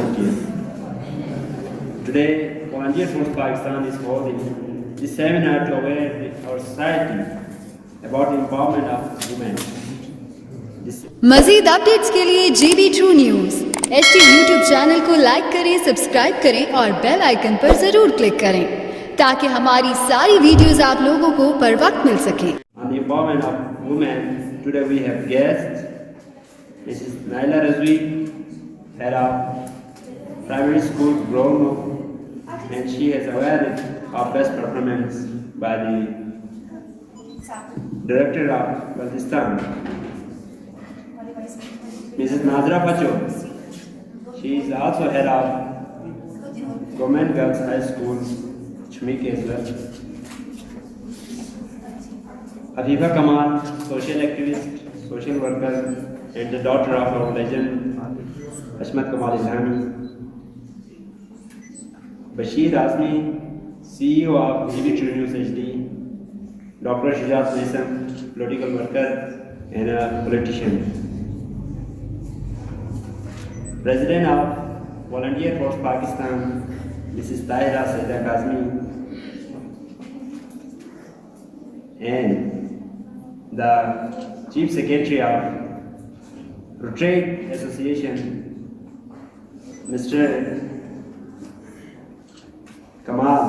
چکی ہے. Today, Volunteer Force Pakistan is holding this seminar to aware our society about the empowerment of women. مزید updates کے لیے GB2 news HT YouTube channel کو like کریں، subscribe کریں اور بیل آئیکن پر ضرور کلک کریں تاکہ ہماری ساری ویڈیوز آپ لوگوں کو پر وقت مل سکیں. On the empowerment of women, today we have guests, Mrs. Naila Razvi, head of primary school Brono, and she has awarded our best performance by the director of Pakistan. Mrs. Nazra Pacho, she is also head of Government Girls High School, Chmik as well. Afifa Kamal, social activist, social worker, and the daughter of our legend, Ashmat Kamal Izhami. Bashir Azmi, CEO of GB2 News HD. Dr. Shujat Nisam, political worker and a politician. President of Volunteer Force Pakistan, Mrs. Tahira Saida Kazmi, and the Chief Secretary of Trade Association, Mr. Kamal.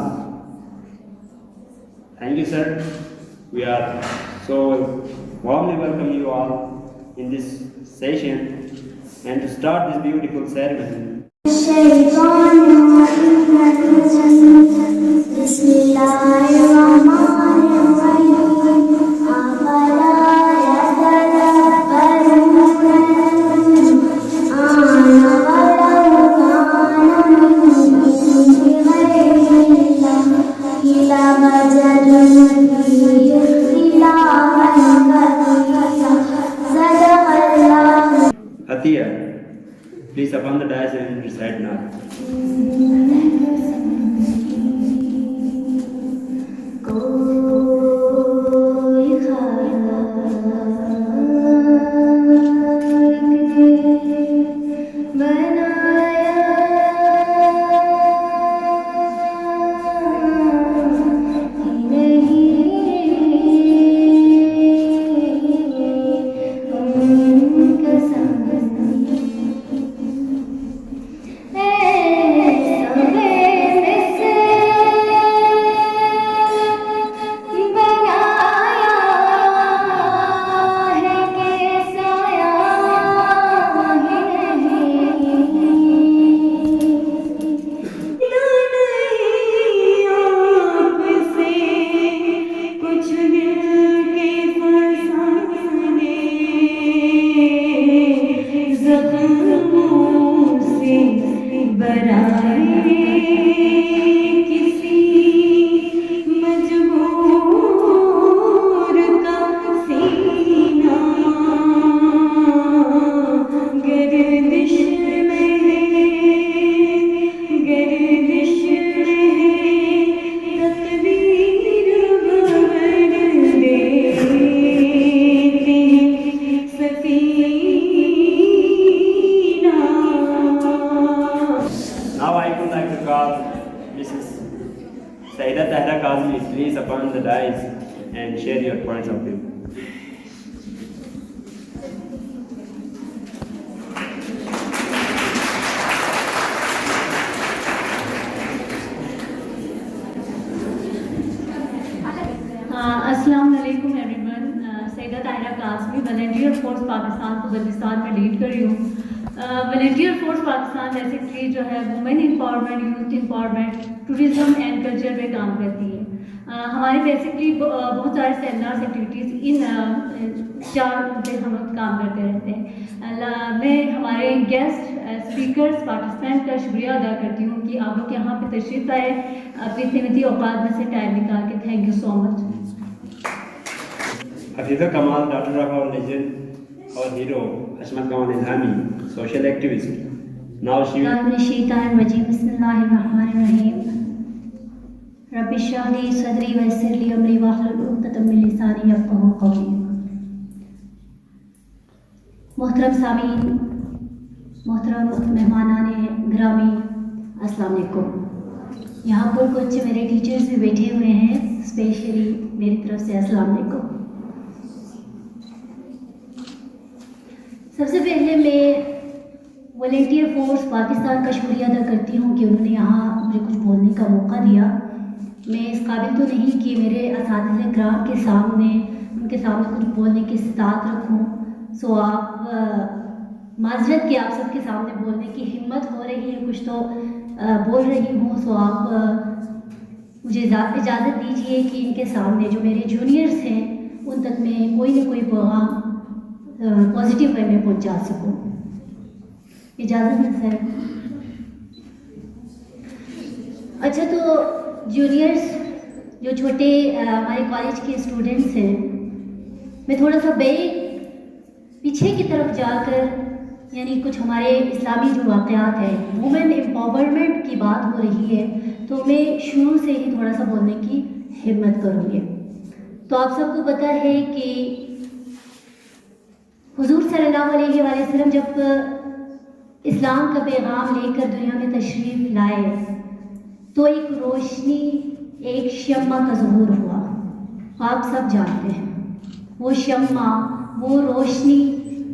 Thank you, sir. We are so warmly welcome you all in this session. And to start this beautiful ceremony, Atiya, please upon the dais and recite now. Saida Tahira Kazmi, please upon the dais and share your points of view. السلام علیکم everyone. سیدہ Tahira Qasmi volunteer force Pakistan کو بلوچستان میں lead کر رہی ہوں. Volunteer force Pakistan basically جو ہے women empowerment, youth empowerment, tourism and culture میں کام کرتی ہے. ہمارے بیسکلی بہت سارے سیمینارس ایکٹیویٹیز ان 4 پہ ہم لوگ کام کرتے رہتے ہیں. میں ہمارے گیسٹ اسپیکرس پارٹیسپینٹ کا شکریہ ادا کرتی ہوں کہ آپ لوگ یہاں پہ تشریف لائے اپنی قیمتی اوقات میں سے ٹائم نکال کے. Thank you so much. Afifa Kamal, daughter of our legend, our hero, Ashmat Kamal Izhami, social activist. Now she will... بسم اللہ الرحمن الرحیم. رب اشرح لی صدری ویسر لی امری واحلل عقدۃ من لسانی یفقہوا قولی. محترم سامعین، محترم مہمانان گرامی، السلام علیکم. یہاں پر کچھ میرے ٹیچرز بھی بیٹھے ہوئے ہیں، اسپیشلی میری طرف سے السلام علیکم. سب سے پہلے میں والنٹیئر فورس پاکستان کا شکریہ ادا کرتی ہوں کہ انہوں نے یہاں مجھے کچھ بولنے کا موقع دیا. میں اس قابل تو نہیں کہ میرے اساتذہ کرام کے سامنے ان کے سامنے کچھ بولنے کی استطاعت رکھوں، سو آپ معذرت کہ آپ سب کے سامنے بولنے کی ہمت ہو رہی ہے، کچھ تو بول رہی ہوں. سو آپ مجھے اجازت دیجیے کہ ان کے سامنے جو میرے جونیئرس ہیں ان تک میں کوئی نہ کوئی پیغام پازیٹیو وے میں پہنچا سکوں. اجازت ہے سر؟ اچھا، تو جونیئرس جو چھوٹے ہمارے کالج کے اسٹوڈنٹس ہیں، میں تھوڑا سا پیچھے کی طرف جا کر، یعنی کچھ ہمارے اسلامی جو واقعات ہیں، وومن امپاورمنٹ کی بات ہو رہی ہے، تو میں شروع سے ہی تھوڑا سا بولنے کی ہمت کروں گی. تو آپ سب کو پتہ ہے کہ حضور صلی اللہ علیہ وآلہ وسلم جب اسلام کا پیغام لے کر دنیا میں تشریف لائے تو ایک روشنی، ایک شمع کا ظہور ہوا. آپ سب جانتے ہیں وہ شمع، وہ روشنی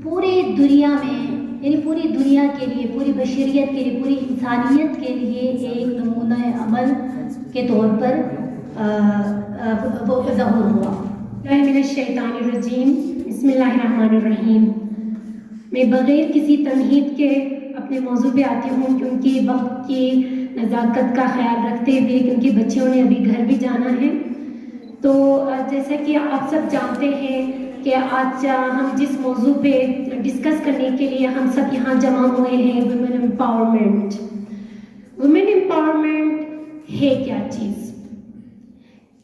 پوری دنیا میں، یعنی پوری دنیا کے لیے، پوری بشریت کے لیے، پوری انسانیت کے لیے ایک نمونہ عمل کے طور پر وہ ظہور ہوا. من الشیطان الرجیم، بسم اللہ الرحمن الرحیم. میں بغیر کسی تمہید کے اپنے موضوع پہ آتی ہوں کیونکہ وقت کی نزاکت کا خیال رکھتے ہوئے، کیونکہ بچوں نے ابھی گھر بھی جانا ہے. تو جیسا کہ آپ سب جانتے ہیں کہ آج ہم جس موضوع پہ ڈسکس کرنے کے لیے ہم سب یہاں جمع ہوئے ہیں، ویمن امپاورمنٹ. ویمن امپاورمنٹ ہے کیا چیز؟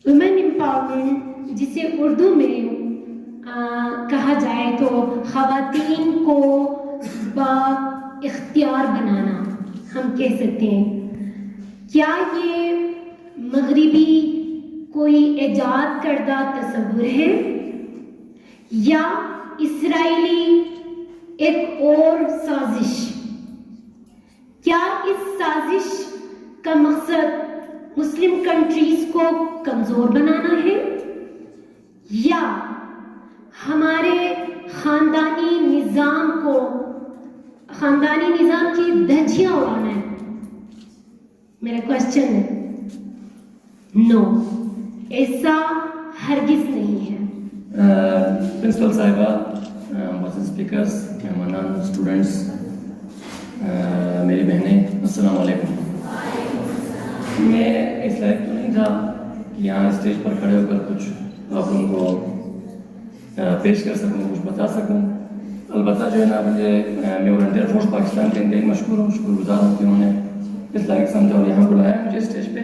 ویمن امپاورمنٹ، جسے اردو میں کہا جائے تو خواتین کو با اختیار بنانا ہم کہہ سکتے ہیں. کیا یہ مغربی کوئی ایجاد کردہ تصور ہے یا اسرائیلی ایک اور سازش؟ کیا اس سازش کا مقصد مسلم کنٹریز کو کمزور بنانا ہے یا ہمارے خاندانی نظام کی دھجیاں اڑانا ہے؟ میرا کوشچن ہے نو، ایسا ہرگز نہیں ہے. پرنسپل صاحبہ، معزز اسپیکرز، مہمانان، اسٹوڈنٹس، میری بہنیں، السلام علیکم. میں اس لائق تو نہیں تھا کہ یہاں اسٹیج پر کھڑے ہو کر کچھ آپ لوگوں کو پیش کر سکوں، کچھ بتا سکوں. البتہ جو ہے نا، میں والنٹیئر فورس پاکستان کے انتہائی مشکور ہوں، شکر گزار ہوں کہ انہوں نے اس لائق سمجھا اور یہاں بلایا مجھے اسٹیج پہ.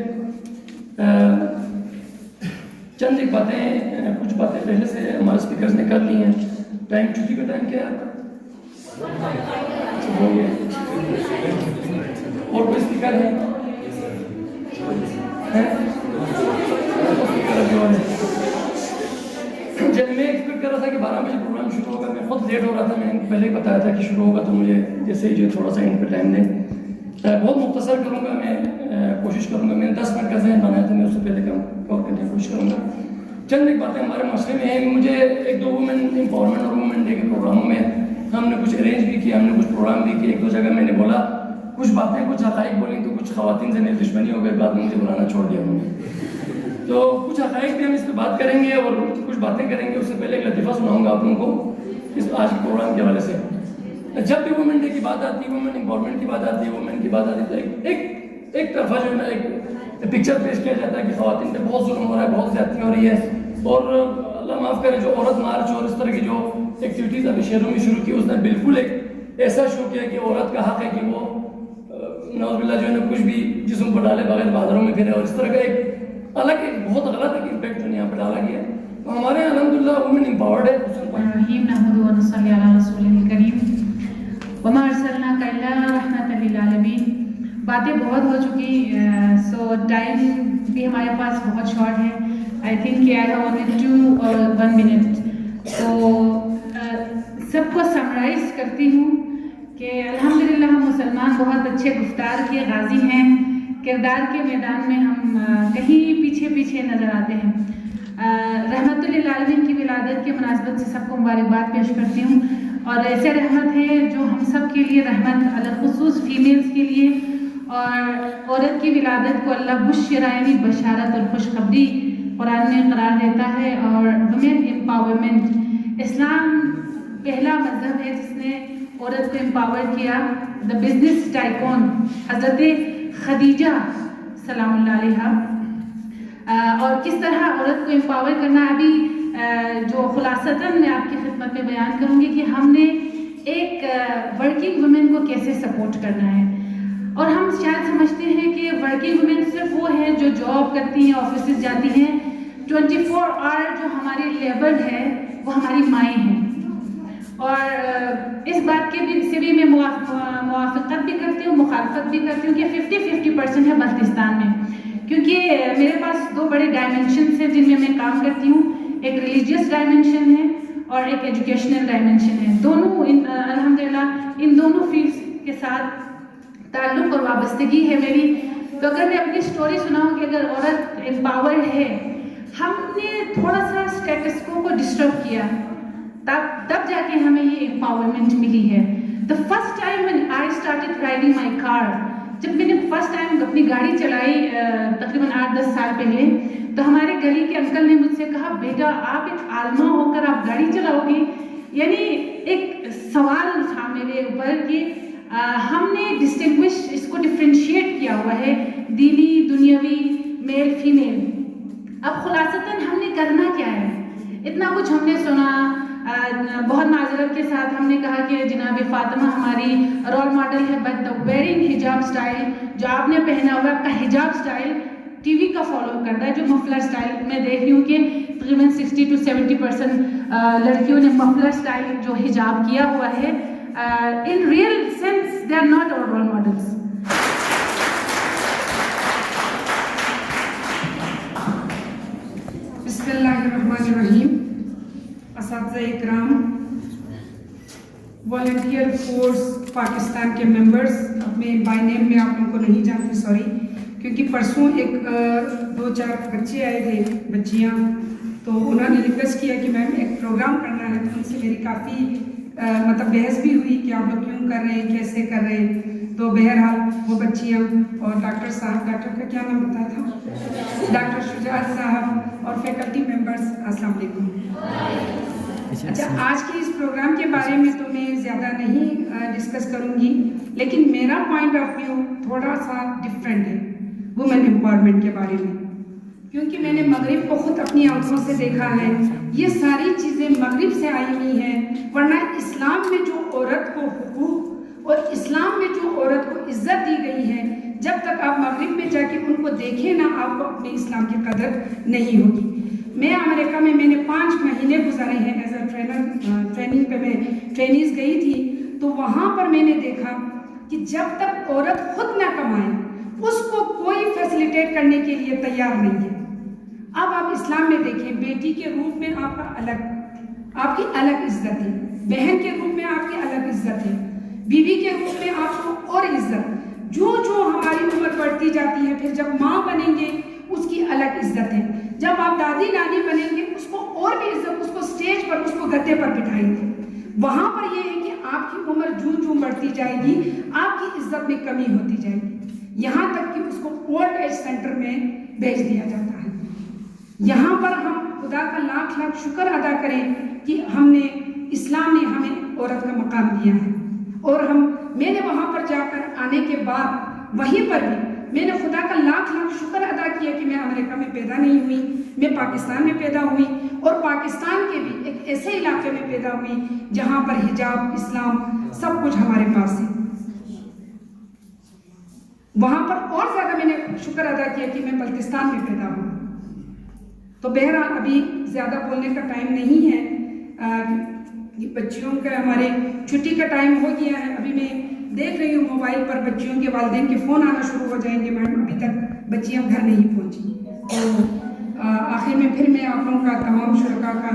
چند ایک باتیں، کچھ باتیں پہلے سے ہمارے اسپیکرز نے کر لی ہیں. ٹائم، چھٹی کا ٹائم کیا ہے؟ اور کوئی اسپیکر ہے؟ جب میں ایکسپیکٹ کر رہا تھا کہ 12 بجے پروگرام شروع ہوگا، میں خود لیٹ ہو رہا تھا. میں نے پہلے ہی بتایا تھا کہ شروع ہوگا تو مجھے جیسے ہی جو تھوڑا سا ان پہ ٹائم دیں. بہت مختصر کروں گا، میں کوشش کروں گا. میں نے 10 منٹ کا ذہن بنایا تھا، میں اس سے پہلے کور کرنے کی کوشش کروں گا. چند ایک باتیں ہمارے معاشرے میں ہیں. مجھے ایک دو وومن امپاورمنٹ اور وومن ڈے کے پروگراموں میں ہم نے کچھ ارینج بھی کیا، ہم نے کچھ پروگرام بھی کیے. ایک دو جگہ میں نے بولا کچھ باتیں، کچھ حقائق بولیں تو کچھ خواتین سے میری دشمنی ہو گئی، بعد میں مجھے بلانا چھوڑ دیا انہوں نے. تو کچھ حقائق بھی ہم اس پہ بات کریں گے اور کچھ باتیں کریں گے. اس سے پہلے ایک لطیفہ سناؤں گا آپ لوگوں کو اس آج کے پروگرام کے حوالے سے. جب بھی وومن ڈے کی بات آتی ہے، وومن امپاورمنٹ کی بات آتی ہے، وومن کی بات آتی ہے، تو ایک طرفہ جو ہے نا ایک پکچر پیش کیا جاتا ہے کہ خواتین پہ بہت ظلم ہو رہا ہے، بہت زیادتی ہو رہی ہے. اور اللہ معاف کرے، جو عورت مارچ اور اس طرح کی جو ایکٹیویٹیز ابھی شہروں میں شروع کی، اس نے بالکل ایک ایسا شو کیا کہ عورت کا حق ہے کہ وہ نعوذ باللہ جو ہے نا کچھ بھی جسم پر ڈالے، بغیر بازاروں میں پھرے، اور اس طرح کا ایک الگ، ایک بہت غلط ایک امپیکٹ جو یہاں پہ ڈالا گیا. تو ہمارے یہاں الحمدللہ وومن امپاورڈ ہے. نحمد و نصلی علی رسول الکریم وما ارسلناک الا رحمۃ للعالمین. باتیں بہت ہو چکی، سو ٹائم بھی ہمارے پاس بہت شارٹ ہے. I think I have only 2 or 1 minute. تو سب کو سمرائز کرتی ہوں کہ الحمدللہ ہم مسلمان بہت اچھے گفتار کے غازی ہیں، کردار کے میدان میں ہم کہیں پیچھے نظر آتے ہیں۔ رحمت للعالمین کی ولادت کی مناسبت سے سب کو مبارکباد پیش کرتی ہوں، اور ایسے رحمت ہے جو ہم سب کے لیے رحمت، خصوص فیمیلز کے لیے، اور عورت کی ولادت کو اللہ بشرا یعنی بشارت اور خوشخبری قرآن میں قرار دیتا ہے، اور ویمن امپاورمنٹ، اسلام پہلا مذہب ہے جس نے عورت کو امپاور کیا۔ دا بزنس ٹائکون حضرت خدیجہ سلام اللہ علیہا، اور کس طرح عورت کو امپاور کرنا ابھی جو خلاصتاً میں آپ کی خدمت میں بیان کروں گی کہ ہم نے ایک ورکنگ وومن کو کیسے سپورٹ کرنا ہے۔ اور ہم شاید سمجھتے ہیں کہ ورکنگ وومن صرف وہ ہیں جو جاب کرتی ہیں، آفیسز جاتی ہیں، 24 آور جو ہماری لیبر ہے وہ ہماری مائیں ہیں۔ اور اس بات کے سے بھی میں موافقت بھی کرتی ہوں، مخالفت بھی کرتی ہوں کہ 50-50% ہے بلتستان میں، کیونکہ میرے پاس 2 بڑے ڈائمنشنز ہیں جن میں میں کام کرتی ہوں، ایک ریلیجیس ڈائمنشن ہے اور ایک ایجوکیشنل ڈائمنشن ہے۔ دونوں الحمدللہ ان دونوں فیلڈز کے ساتھ تعلق اور وابستگی ہے میری۔ تو اگر میں اپنی سٹوری سناؤں کہ اگر عورت امپاور ہے، ہم نے تھوڑا سا سٹیٹس کو ڈسٹرب کیا، تب جا کے ہمیں یہ امپاورمنٹ ملی ہے۔ The first time when I started riding my car، جب میں نے فرسٹ ٹائم اپنی گاڑی چلائی تقریباً 8-10 سال پہلے، تو ہمارے گلی کے انکل نے مجھ سے کہا، بیٹا آپ ایک عالمہ ہو کر آپ گاڑی چلاؤ گی؟ یعنی ایک سوال تھا میرے اوپر کہ ہم نے ڈسٹنگوش اس کو ڈفرینشیٹ کیا ہوا ہے، دینی، دنیاوی، میل، فیمیل۔ اب خلاصتاً ہم نے کرنا کیا ہے؟ اتنا کچھ ہم نے سنا، بہت معذرت کے ساتھ ہم نے کہا کہ جناب فاطمہ ہماری رول ماڈل ہے، بٹ دا ویئرنگ حجاب سٹائل جو آپ نے پہنا ہوا ہے، آپ کا حجاب سٹائل ٹی وی کا فالو کرتا ہے، جو مفلر سٹائل میں دیکھ رہی ہوں کہ تقریباً 60-70% لڑکیوں نے مفلر سٹائل جو حجاب کیا ہوا ہے، in real sense they are not our role models۔ بسم اللہ الرحمن الرحیم۔ اساتذہ اکرام، والنٹیئر فورس پاکستان کے ممبرز، اب میں بائی نیم میں آپ لوگوں کو نہیں جانتی، سوری، کیونکہ پرسوں 2-4 بچے آئے تھے، بچیاں، تو انہوں نے ریکویسٹ کیا کہ میم ایک پروگرام کرنا ہے، تو ان سے میری کافی بحث بھی ہوئی کہ آپ لوگ کیوں کر رہے ہیں، کیسے کر رہے ہیں۔ تو بہرحال وہ بچیاں اور ڈاکٹر صاحب، ڈاکٹر کا کیا نام بتایا تھا، ڈاکٹر شجاعت صاحب اور فیکلٹی ممبرز، السلام علیکم۔ اچھا، آج کے اس پروگرام کے بارے میں تو میں زیادہ نہیں ڈسکس کروں گی، لیکن میرا پوائنٹ آف ویو تھوڑا سا ڈفرینٹ ہے وومن امپاورمنٹ کے بارے میں، کیونکہ میں نے مغرب کو خود اپنی آنکھوں سے دیکھا ہے۔ یہ ساری چیزیں مغرب سے آئی ہوئی ہیں، ورنہ اسلام میں جو عورت کو حقوق اور اسلام میں جو عورت کو عزت دی گئی ہے، جب تک آپ مغرب میں جا کے ان کو دیکھیں نا، آپ کو اپنے اسلام کی قدر نہیں ہوگی۔ میں امریکہ میں نے 5 مہینے گزارے ہیں ایز اے ٹریننگ پہ، میں ٹرینیز گئی تھی، تو وہاں پر میں نے دیکھا کہ جب تک عورت خود نہ کمائے اس کو کوئی فیسیلیٹیٹ کرنے کے لیے تیار نہیں ہے۔ اب آپ اسلام میں دیکھیں، بیٹی کے روپ میں آپ کا الگ، آپ کی الگ عزت ہے، بہن کے روپ میں آپ کی الگ عزت ہے، بیوی کے روپ میں آپ کو اور عزت، جو ہماری عمر بڑھتی جاتی ہے، پھر جب ماں بنیں گے اس کی الگ عزت ہے، جب آپ دادی نانی بنیں گے اس کو اور بھی عزت، اس کو سٹیج پر، اس کو گدے پر بٹھائیں گے۔ وہاں پر یہ ہے کہ آپ کی عمر جو بڑھتی جائے گی، آپ کی عزت میں کمی ہوتی جائے گی، یہاں تک کہ اس کو اولڈ ایج سینٹر میں بھیج دیا جاتا ہے۔ یہاں پر ہم خدا کا لاکھ شکر ادا کریں کہ ہم نے، اسلام نے ہمیں عورت کا مقام دیا ہے، اور میں نے وہاں پر جا کر آنے کے بعد وہیں پر بھی میں نے خدا کا لاکھ شکر ادا کیا کہ میں امریکہ میں پیدا نہیں ہوئی، میں پاکستان میں پیدا ہوئی، اور پاکستان کے بھی ایک ایسے علاقے میں پیدا ہوئی جہاں پر حجاب، اسلام، سب کچھ ہمارے پاس ہے۔ وہاں پر اور زیادہ میں نے شکر ادا کیا کہ میں بلتستان میں پیدا ہوں۔ تو بہرحال ابھی زیادہ بولنے کا ٹائم نہیں ہے، بچیوں کا ہمارے چھٹی کا ٹائم ہو گیا ہے۔ ابھی میں دیکھ رہی ہوں موبائل پر بچیوں کے والدین کے فون آنا شروع ہو جائیں گے، میڈم ابھی تک بچیاں گھر نہیں پہنچی۔ تو آخر میں پھر میں آپ لوگوں کا، تمام شرکاء کا،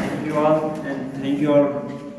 Thank you all, and thank you all